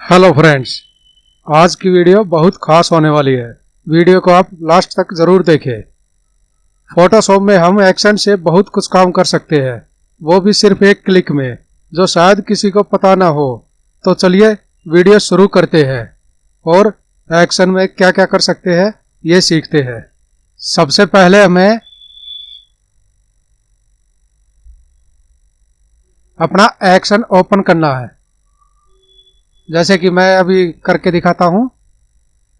Hello friends, आज की video बहुत खास होने वाली है। वीडियो को आप लास्ट तक जरूर देखें। फोटोशॉप में हम एक्शन से बहुत कुछ काम कर सकते हैं, वो भी सिर्फ एक क्लिक में, जो शायद किसी को पता ना हो। तो चलिए वीडियो शुरू करते हैं और एक्शन में क्या क्या कर सकते हैं ये सीखते हैं। सबसे पहले हमें अपना एक्शन ओपन करना है, जैसे कि मैं अभी करके दिखाता हूं।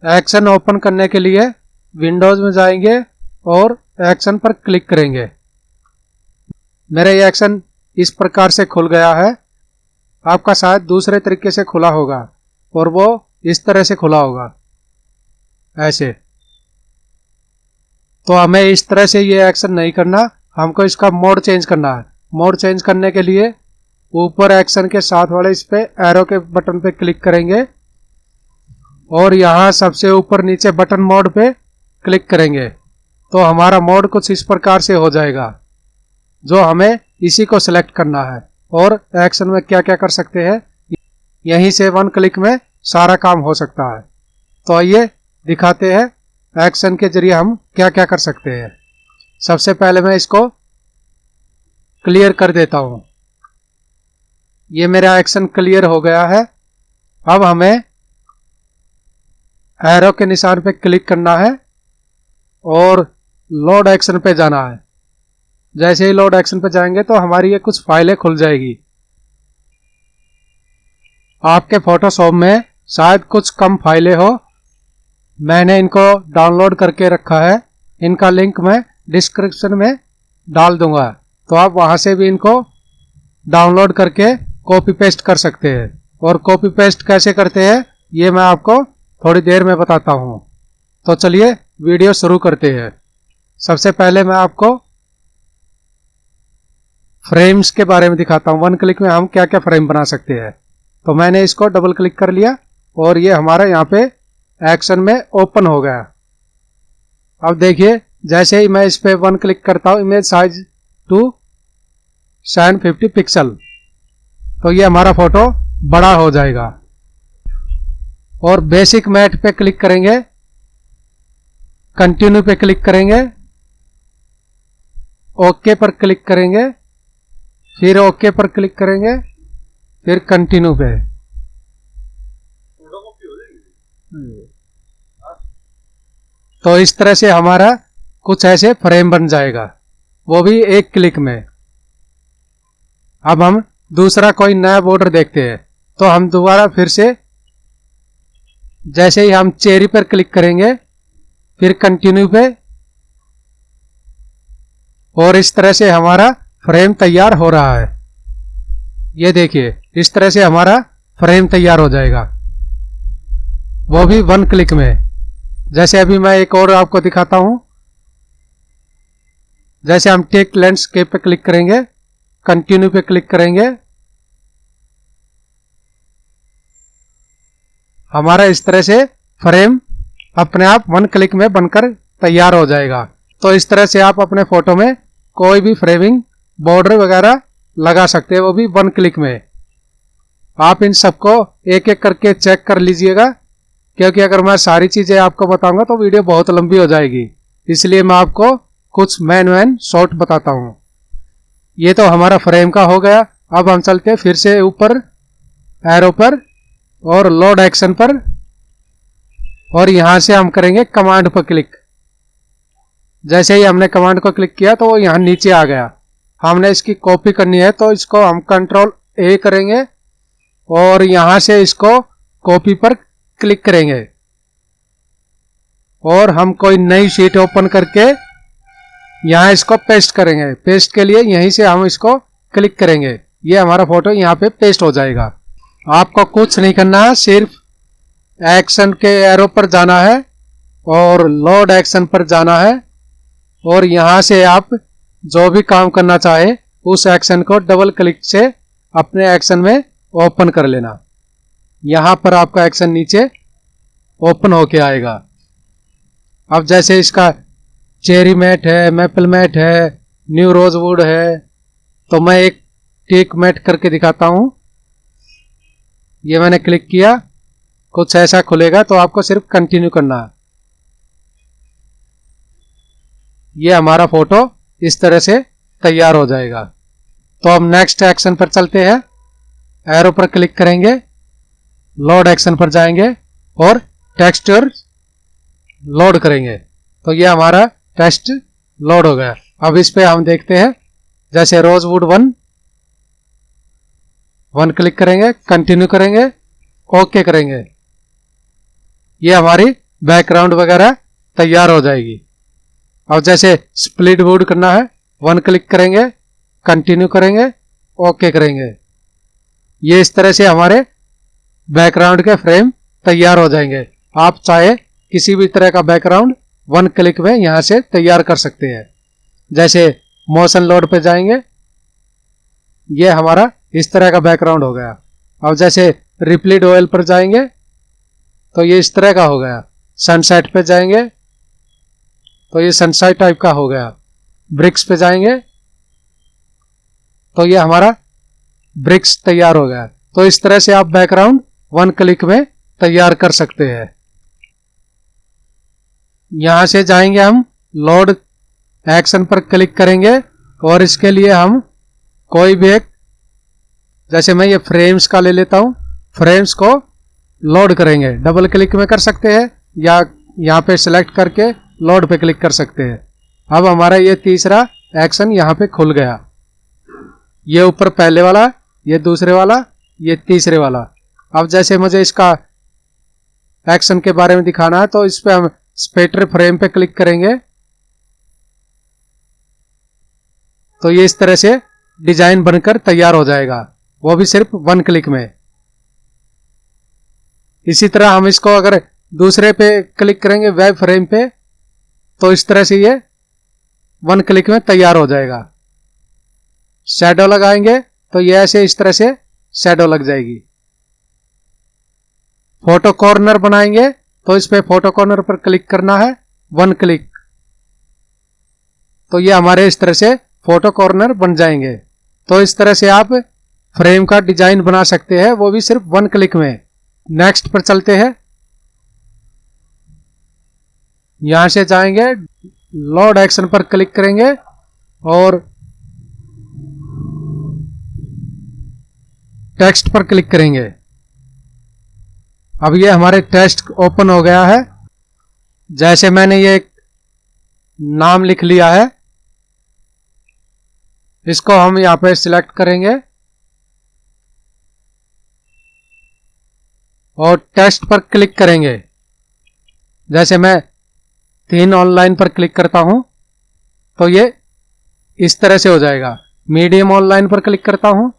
एक्शन ओपन करने के लिए विंडोज में जाएंगे और एक्शन पर क्लिक करेंगे। मेरा ये एक्शन इस प्रकार से खुल गया है। आपका शायद दूसरे तरीके से खुला होगा और वो इस तरह से खुला होगा, ऐसे। तो हमें इस तरह से ये एक्शन नहीं करना, हमको इसका मोड चेंज करना है। मोड चेंज करने के लिए ऊपर एक्शन के साथ वाले इस पे एरो के बटन पे क्लिक करेंगे और यहाँ सबसे ऊपर नीचे बटन मोड पे क्लिक करेंगे तो हमारा मोड कुछ इस प्रकार से हो जाएगा, जो हमें इसी को सिलेक्ट करना है। और एक्शन में क्या क्या कर सकते हैं, यहीं से वन क्लिक में सारा काम हो सकता है। तो आइए दिखाते हैं एक्शन के जरिए हम क्या क्या कर सकते हैं। सबसे पहले मैं इसको क्लियर कर देता हूं। ये मेरा एक्शन क्लियर हो गया है। अब हमें एरो के निशान पे क्लिक करना है और लोड एक्शन पे जाना है। जैसे ही लोड एक्शन पे जाएंगे तो हमारी ये कुछ फाइलें खुल जाएगी। आपके फोटोशॉप में शायद कुछ कम फाइलें हो, मैंने इनको डाउनलोड करके रखा है। इनका लिंक मैं डिस्क्रिप्शन में डाल दूंगा, तो आप वहां से भी इनको डाउनलोड करके कॉपी पेस्ट कर सकते हैं। और कॉपी पेस्ट कैसे करते हैं ये मैं आपको थोड़ी देर में बताता हूं। तो चलिए वीडियो शुरू करते हैं। सबसे पहले मैं आपको फ्रेम्स के बारे में दिखाता हूं। वन क्लिक में हम क्या क्या फ्रेम बना सकते हैं। तो मैंने इसको डबल क्लिक कर लिया और ये हमारा यहाँ पे एक्शन में ओपन हो गया। अब देखिए, जैसे ही मैं इस पे वन क्लिक करता हूं, इमेज साइज टू 750 पिक्सल, तो ये हमारा फोटो बड़ा हो जाएगा। और बेसिक मैट पे क्लिक करेंगे, कंटिन्यू पे क्लिक करेंगे, ओके पर क्लिक करेंगे, फिर ओके पर क्लिक करेंगे, फिर कंटिन्यू पे। तो इस तरह से हमारा कुछ ऐसे फ्रेम बन जाएगा, वो भी एक क्लिक में। अब हम दूसरा कोई नया बॉर्डर देखते हैं। तो हम दोबारा फिर से, जैसे ही हम चेरी पर क्लिक करेंगे, फिर कंटिन्यू पे, और इस तरह से हमारा फ्रेम तैयार हो रहा है। ये देखिए, इस तरह से हमारा फ्रेम तैयार हो जाएगा, वो भी वन क्लिक में। जैसे अभी मैं एक और आपको दिखाता हूं। जैसे हम टेक लैंडस्केप पे क्लिक करेंगे, कंटिन्यू पे क्लिक करेंगे, हमारा इस तरह से फ्रेम अपने आप वन क्लिक में बनकर तैयार हो जाएगा। तो इस तरह से आप अपने फोटो में कोई भी फ्रेमिंग बॉर्डर वगैरह लगा सकते हैं, वो भी वन क्लिक में। आप इन सबको एक एक करके चेक कर लीजिएगा, क्योंकि अगर मैं सारी चीजें आपको बताऊंगा तो वीडियो बहुत लंबी हो जाएगी। इसलिए मैं आपको कुछ मेन शॉर्ट बताता हूं। ये तो हमारा फ्रेम का हो गया। अब हम चलते हैं फिर से ऊपर एरो पर और लोड एक्शन पर, और यहां से हम करेंगे कमांड पर क्लिक। जैसे ही हमने कमांड को क्लिक किया तो वो यहां नीचे आ गया। हमने इसकी कॉपी करनी है तो इसको हम कंट्रोल ए करेंगे और यहां से इसको कॉपी पर क्लिक करेंगे और हम कोई नई शीट ओपन करके यहां इसको पेस्ट करेंगे। पेस्ट के लिए यहीं से हम इसको क्लिक करेंगे, ये हमारा फोटो यहां पे पेस्ट हो जाएगा। आपको कुछ नहीं करना है, सिर्फ एक्शन के एरो पर जाना है और लोड एक्शन पर जाना है, और यहां से आप जो भी काम करना चाहे उस एक्शन को डबल क्लिक से अपने एक्शन में ओपन कर लेना। यहां पर आपका एक्शन नीचे ओपन होके आएगा। अब जैसे इसका चेरी मैट है, मैपल मैट है, न्यू रोजवुड है, तो मैं एक टेक मैट करके दिखाता हूं। ये मैंने क्लिक किया, कुछ ऐसा खुलेगा तो आपको सिर्फ कंटिन्यू करना है। ये हमारा फोटो इस तरह से तैयार हो जाएगा। तो अब नेक्स्ट एक्शन पर चलते हैं। एरो पर क्लिक करेंगे, लोड एक्शन पर जाएंगे और टेक्सचर लोड करेंगे। तो ये हमारा टेक्स्ट लोड हो गया। अब इस पे हम देखते हैं, जैसे रोजवुड 1 क्लिक करेंगे, कंटिन्यू करेंगे, ओके करेंगे, ये हमारी बैकग्राउंड वगैरह तैयार हो जाएगी। अब जैसे स्प्लिट वुड करना है, 1 क्लिक करेंगे, कंटिन्यू करेंगे, ओके करेंगे, ये इस तरह से हमारे बैकग्राउंड के फ्रेम तैयार हो जाएंगे। आप चाहे किसी भी तरह का बैकग्राउंड 1 क्लिक में यहां से तैयार कर सकते हैं। जैसे मोशन लोड पे जाएंगे, ये हमारा इस तरह का बैकग्राउंड हो गया। अब जैसे रिप्लीड ऑयल पर जाएंगे तो ये इस तरह का हो गया। सनसेट पे जाएंगे तो ये सनसेट टाइप का हो गया। ब्रिक्स पे जाएंगे तो ये हमारा ब्रिक्स तैयार हो गया। तो इस तरह से आप बैकग्राउंड 1 क्लिक में तैयार कर सकते हैं। यहां से जाएंगे हम, लोड एक्शन पर क्लिक करेंगे और इसके लिए हम कोई भी एक, जैसे मैं ये फ्रेम्स का ले लेता हूं, फ्रेम्स को लोड करेंगे। डबल क्लिक में कर सकते हैं या यहां पे सिलेक्ट करके लोड पे क्लिक कर सकते हैं। अब हमारा ये तीसरा एक्शन यहां पे खुल गया। ये ऊपर पहले वाला, ये दूसरे वाला, ये तीसरे वाला। अब जैसे मुझे इसका एक्शन के बारे में दिखाना है तो इस पे हम स्पेक्टर फ्रेम पे क्लिक करेंगे तो ये इस तरह से डिजाइन बनकर तैयार हो जाएगा, वो भी सिर्फ 1 क्लिक में। इसी तरह हम इसको अगर दूसरे पे क्लिक करेंगे वेब फ्रेम पे तो इस तरह से ये 1 क्लिक में तैयार हो जाएगा। शैडो लगाएंगे तो ये ऐसे इस तरह से शैडो लग जाएगी। फोटो कॉर्नर बनाएंगे तो इस पे फोटो कॉर्नर पर क्लिक करना है, 1 क्लिक, तो ये हमारे इस तरह से फोटो कॉर्नर बन जाएंगे। तो इस तरह से आप फ्रेम का डिजाइन बना सकते हैं, वो भी सिर्फ 1 क्लिक में। नेक्स्ट पर चलते हैं। यहां से जाएंगे, लोड एक्शन पर क्लिक करेंगे और टेक्स्ट पर क्लिक करेंगे। अब ये हमारे टेक्स्ट ओपन हो गया है। जैसे मैंने ये एक नाम लिख लिया है, इसको हम यहां पे सिलेक्ट करेंगे और टेक्स्ट पर क्लिक करेंगे। जैसे मैं 3 ऑनलाइन पर क्लिक करता हूं तो ये इस तरह से हो जाएगा। मीडियम ऑनलाइन पर क्लिक करता हूं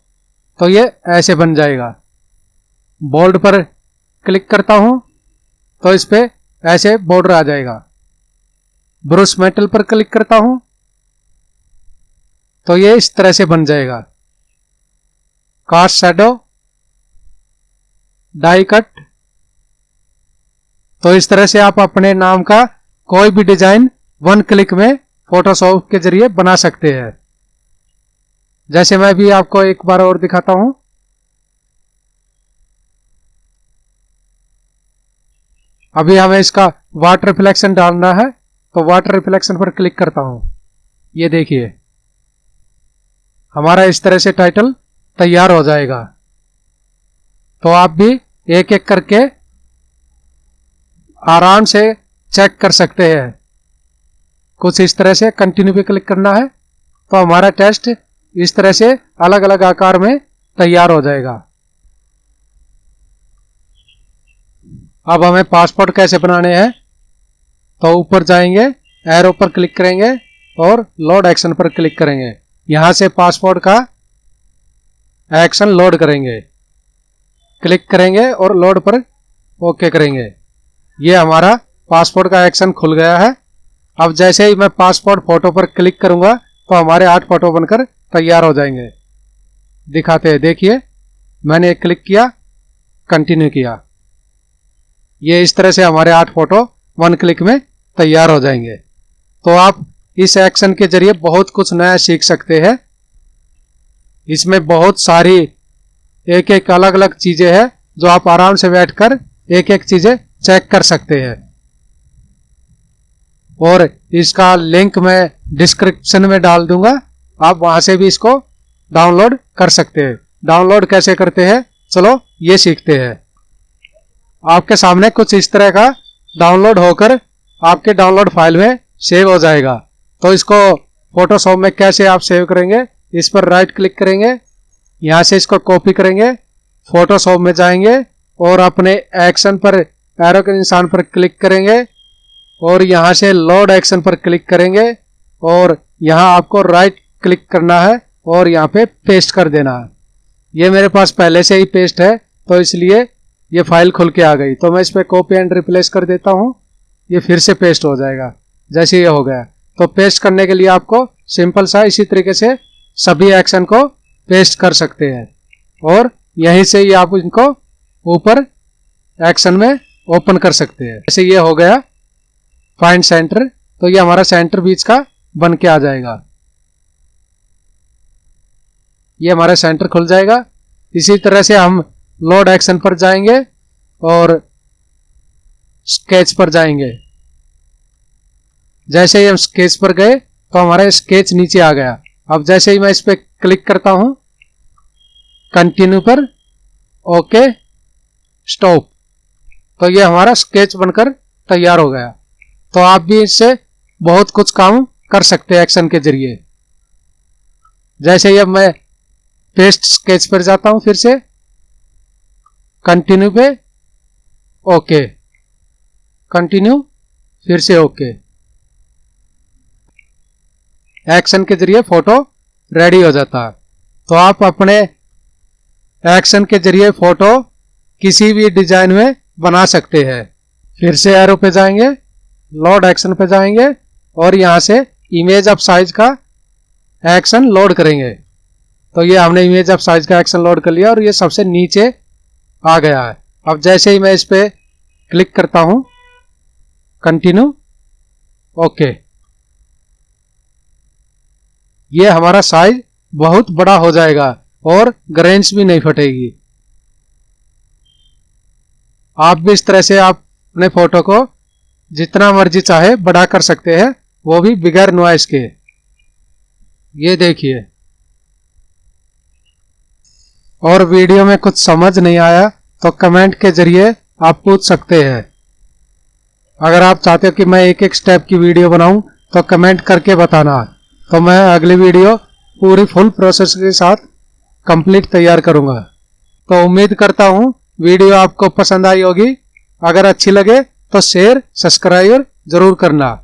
तो ये ऐसे बन जाएगा। बोल्ड पर क्लिक करता हूं तो इस पे ऐसे बॉर्डर आ जाएगा। ब्रश मेटल पर क्लिक करता हूं तो ये इस तरह से बन जाएगा। कास्ट शैडो, डाई कट, तो इस तरह से आप अपने नाम का कोई भी डिजाइन 1 क्लिक में फोटोशॉप के जरिए बना सकते हैं। जैसे मैं भी आपको एक बार और दिखाता हूं। अभी हमें इसका वाटर रिफ्लेक्शन डालना है तो वाटर रिफ्लेक्शन पर क्लिक करता हूं। ये देखिए हमारा इस तरह से टाइटल तैयार हो जाएगा। तो आप भी एक एक करके आराम से चेक कर सकते हैं। कुछ इस तरह से कंटिन्यू पे क्लिक करना है तो हमारा टेक्स्ट इस तरह से अलग अलग आकार में तैयार हो जाएगा। अब हमें पासपोर्ट कैसे बनाने हैं तो ऊपर जाएंगे, एरो पर क्लिक करेंगे और लोड एक्शन पर क्लिक करेंगे। यहां से पासपोर्ट का एक्शन लोड करेंगे, क्लिक करेंगे और लोड पर ओके करेंगे। ये हमारा पासपोर्ट का एक्शन खुल गया है। अब जैसे ही मैं पासपोर्ट फोटो पर क्लिक करूंगा तो हमारे 8 फोटो बनकर तैयार हो जाएंगे। दिखाते हैं, देखिए मैंने एक क्लिक किया, कंटिन्यू किया, ये इस तरह से हमारे 8 फोटो 1 क्लिक में तैयार हो जाएंगे। तो आप इस एक्शन के जरिए बहुत कुछ नया सीख सकते हैं। इसमें बहुत सारी एक एक अलग अलग चीजें हैं जो आप आराम से बैठकर एक एक चीजें चेक कर सकते हैं। और इसका लिंक मैं डिस्क्रिप्शन में डाल दूंगा, आप वहां से भी इसको डाउनलोड कर सकते हैं। डाउनलोड कैसे करते हैं चलो ये सीखते हैं। आपके सामने कुछ इस तरह का डाउनलोड होकर आपके डाउनलोड फाइल में सेव हो जाएगा। तो इसको फोटोशॉप में कैसे आप सेव करेंगे, इस पर राइट क्लिक करेंगे, यहां से इसको कॉपी करेंगे, फोटोशॉप में जाएंगे और अपने एक्शन पर एरो के निशान पर क्लिक करेंगे और यहां से लोड एक्शन पर क्लिक करेंगे और यहां आपको राइट क्लिक करना है और यहां पे पेस्ट कर देना है। ये मेरे पास पहले से ही पेस्ट है तो इसलिए ये फाइल खुल के आ गई। तो मैं इस पर कॉपी एंड रिप्लेस कर देता हूं, ये फिर से पेस्ट हो जाएगा। जैसे ये हो गया तो पेस्ट करने के लिए आपको सिंपल सा इसी तरीके से सभी एक्शन को पेस्ट कर सकते हैं और यहीं से ही आप इनको ऊपर एक्शन में ओपन कर सकते हैं। जैसे ये हो गया फाइंड सेंटर, तो ये हमारा सेंटर बीच का बन के आ जाएगा। ये हमारा सेंटर खुल जाएगा। इसी तरह से हम लोड एक्शन पर जाएंगे और स्केच पर जाएंगे। जैसे ही हम स्केच पर गए तो हमारा स्केच नीचे आ गया। अब जैसे ही मैं इस पर क्लिक करता हूं कंटिन्यू पर, ओके स्टॉप, तो ये हमारा स्केच बनकर तैयार हो गया। तो आप भी इससे बहुत कुछ काम कर सकते हैं एक्शन के जरिए। जैसे ही अब मैं पेस्ट स्केच पर जाता हूं, फिर से कंटिन्यू पे, ओके, कंटिन्यू, फिर से ओके। एक्शन के जरिए फोटो रेडी हो जाता है। तो आप अपने एक्शन के जरिए फोटो किसी भी डिजाइन में बना सकते हैं। फिर से एरो पे जाएंगे, लोड एक्शन पे जाएंगे और यहां से इमेज ऑफ साइज का एक्शन लोड करेंगे। तो ये हमने इमेज ऑफ साइज का एक्शन लोड कर लिया और ये सबसे नीचे आ गया है। अब जैसे ही मैं इस पे क्लिक करता हूं कंटिन्यू, ओके, ये हमारा साइज बहुत बड़ा हो जाएगा और ग्रेन्स भी नहीं फटेगी। आप भी इस तरह से आप अपने फोटो को जितना मर्जी चाहे बड़ा कर सकते हैं, वो भी बिगर नॉइस के। ये देखिए। और वीडियो में कुछ समझ नहीं आया तो कमेंट के जरिए आप पूछ सकते हैं। अगर आप चाहते हो कि मैं एक एक स्टेप की वीडियो बनाऊं तो कमेंट करके बताना, तो मैं अगली वीडियो पूरी फुल प्रोसेस के साथ कंप्लीट तैयार करूंगा। तो उम्मीद करता हूं वीडियो आपको पसंद आई होगी। अगर अच्छी लगे तो शेयर सब्सक्राइब जरूर करना।